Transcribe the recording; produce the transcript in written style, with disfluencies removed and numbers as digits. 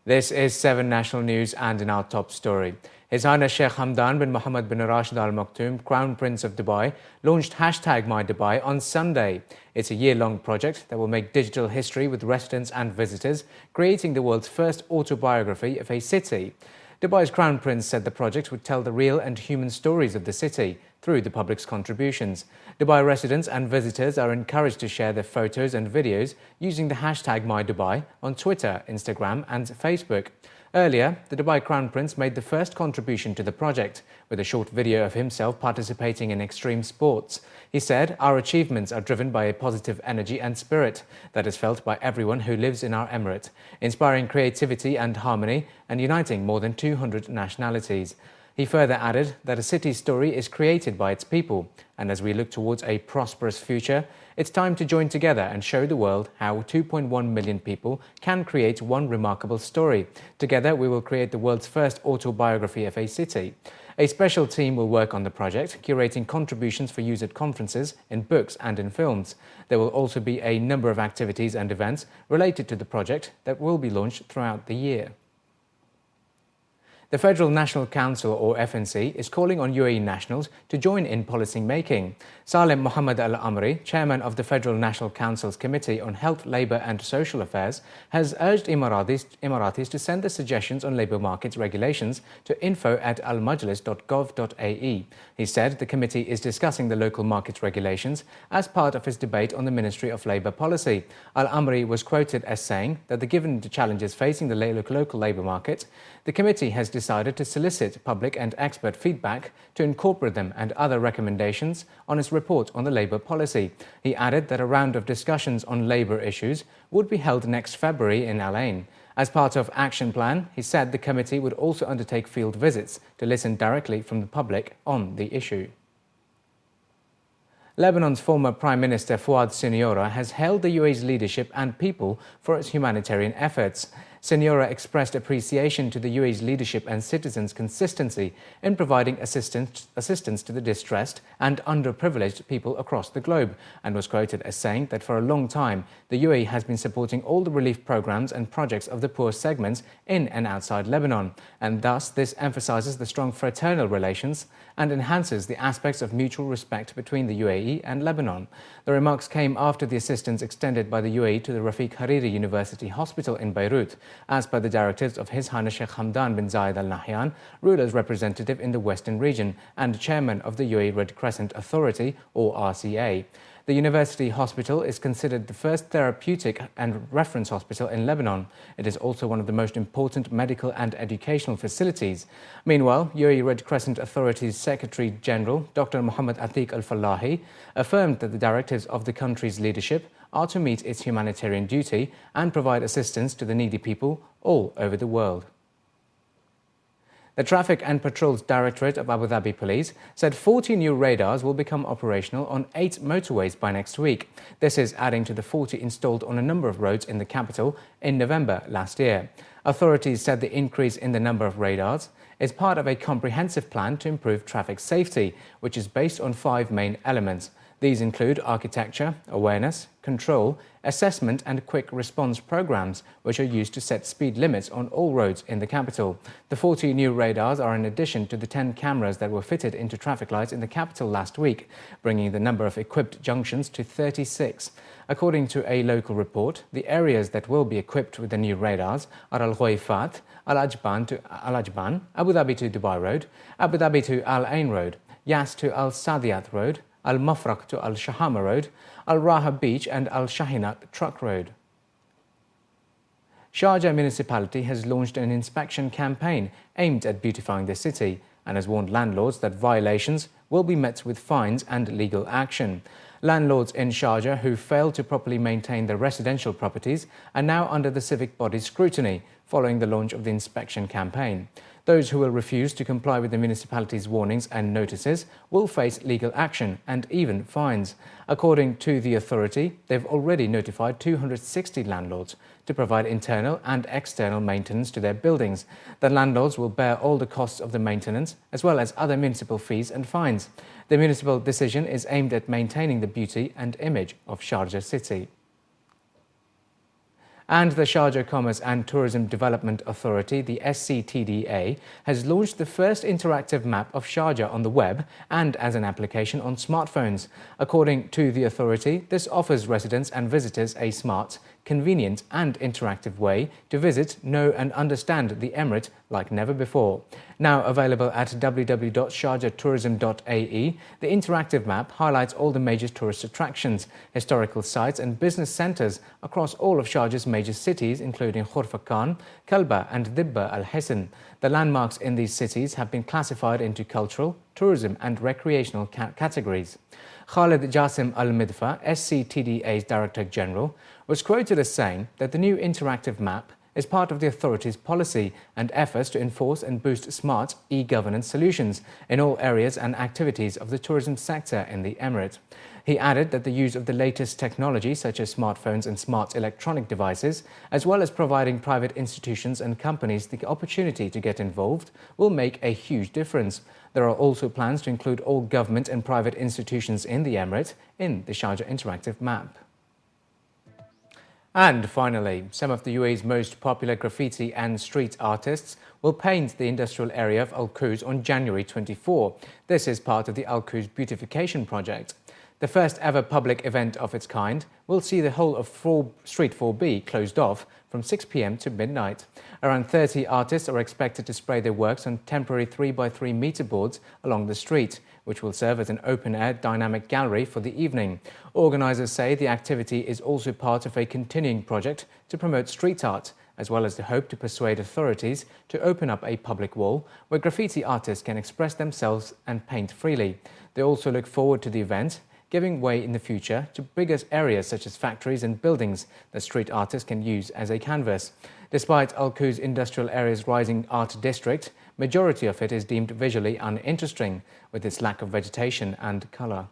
This is 7 National News, and in our top story, His Highness Sheikh Hamdan bin Mohammed bin Rashid Al Maktoum, Crown Prince of Dubai, launched #MyDubai on Sunday. It's a year-long project that will make digital history with residents and visitors, creating the world's first autobiography of a city. Dubai's Crown Prince said the project would tell the real and human stories of the city through the public's contributions. Dubai residents and visitors are encouraged to share their photos and videos using the #MyDubai on Twitter, Instagram and Facebook. Earlier, the Dubai Crown Prince made the first contribution to the project with a short video of himself participating in extreme sports. He said, "Our achievements are driven by a positive energy and spirit that is felt by everyone who lives in our emirate, inspiring creativity and harmony and uniting more than 200 nationalities." He further added that a city's story is created by its people, and as we look towards a prosperous future, it's time to join together and show the world how 2.1 million people can create one remarkable story. Together, we will create the world's first autobiography of a city. A special team will work on the project, curating contributions for use at conferences, in books and in films. There will also be a number of activities and events related to the project that will be launched throughout the year. The Federal National Council, or FNC, is calling on UAE nationals to join in policy making. Salem Mohammed Al Amri, chairman of the Federal National Council's Committee on Health, Labour and Social Affairs, has urged Emiratis to send their suggestions on labour markets regulations to info@almajlis.gov.ae. He said the committee is discussing the local markets regulations as part of his debate on the Ministry of Labour policy. Al Amri was quoted as saying that given the challenges facing the local labour market, the committee has decided to solicit public and expert feedback to incorporate them and other recommendations on its report on the labour policy. He added that a round of discussions on labour issues would be held next February in Al Ain. As part of Action Plan, he said the committee would also undertake field visits to listen directly from the public on the issue. Lebanon's former Prime Minister Fouad Siniora has hailed the UAE's leadership and people for its humanitarian efforts. Siniora expressed appreciation to the UAE's leadership and citizens' consistency in providing assistance to the distressed and underprivileged people across the globe, and was quoted as saying that for a long time, the UAE has been supporting all the relief programs and projects of the poor segments in and outside Lebanon, and thus this emphasizes the strong fraternal relations and enhances the aspects of mutual respect between the UAE and Lebanon. The remarks came after the assistance extended by the UAE to the Rafiq Hariri University Hospital in Beirut, as per the directives of His Highness Sheikh Hamdan bin Zayed Al Nahyan, ruler's representative in the Western region and chairman of the UAE Red Crescent Authority, or RCA. The university hospital is considered the first therapeutic and reference hospital in Lebanon. It is also one of the most important medical and educational facilities. Meanwhile, UAE Red Crescent Authority's Secretary General, Dr. Mohammed Atiq Al-Fallahi, affirmed that the directives of the country's leadership are to meet its humanitarian duty and provide assistance to the needy people all over the world. The Traffic and Patrols Directorate of Abu Dhabi Police said 40 new radars will become operational on 8 motorways by next week. This is adding to the 40 installed on a number of roads in the capital in November last year. Authorities said the increase in the number of radars is part of a comprehensive plan to improve traffic safety, which is based on 5 main elements. These include architecture, awareness, control, assessment and quick response programs, which are used to set speed limits on all roads in the capital. The 40 new radars are in addition to the 10 cameras that were fitted into traffic lights in the capital last week, bringing the number of equipped junctions to 36. According to a local report, the areas that will be equipped with the new radars are Al Ghoifat, Al Ajban to Al Ajban, Abu Dhabi to Dubai Road, Abu Dhabi to Al Ain Road, Yas to Al Sadiat Road, Al Mafraq to Al Shahama Road, Al Raha Beach and Al Shahinat Truck Road. Sharjah Municipality has launched an inspection campaign aimed at beautifying the city and has warned landlords that violations will be met with fines and legal action. Landlords in Sharjah who fail to properly maintain their residential properties are now under the civic body's scrutiny following the launch of the inspection campaign. Those who will refuse to comply with the municipality's warnings and notices will face legal action and even fines. According to the authority, they've already notified 260 landlords to provide internal and external maintenance to their buildings. The landlords will bear all the costs of the maintenance, as well as other municipal fees and fines. The municipal decision is aimed at maintaining the beauty and image of Sharjah city. And the Sharjah Commerce and Tourism Development Authority, the SCTDA, has launched the first interactive map of Sharjah on the web and as an application on smartphones. According to the authority, this offers residents and visitors a smart, convenient and interactive way to visit, know and understand the Emirate like never before. Now available at www.sharjahtourism.ae, the interactive map highlights all the major tourist attractions, historical sites and business centres across all of Sharjah's major cities, including Khurfakan, Kalba and Dibba al-Hisan. The landmarks in these cities have been classified into cultural, tourism and recreational categories. Khalid Jasim Al-Midfa, SCTDA's Director General, was quoted as saying that the new interactive map is part of the authority's policy and efforts to enforce and boost smart e-governance solutions in all areas and activities of the tourism sector in the Emirate. He added that the use of the latest technology such as smartphones and smart electronic devices, as well as providing private institutions and companies the opportunity to get involved, will make a huge difference. There are also plans to include all government and private institutions in the Emirate in the Sharjah Interactive Map. And finally, some of the UAE's most popular graffiti and street artists will paint the industrial area of Al Quoz on January 24. This is part of the Al Quoz beautification project. The first ever public event of its kind will see the whole of Street 4B closed off from 6 p.m. to midnight. Around 30 artists are expected to spray their works on temporary 3x3 meter boards along the street, which will serve as an open-air dynamic gallery for the evening. Organisers say the activity is also part of a continuing project to promote street art, as well as the hope to persuade authorities to open up a public wall where graffiti artists can express themselves and paint freely. They also look forward to the event giving way in the future to bigger areas such as factories and buildings that street artists can use as a canvas. Despite Al Quoz industrial area's rising art district, majority of it is deemed visually uninteresting with its lack of vegetation and colour.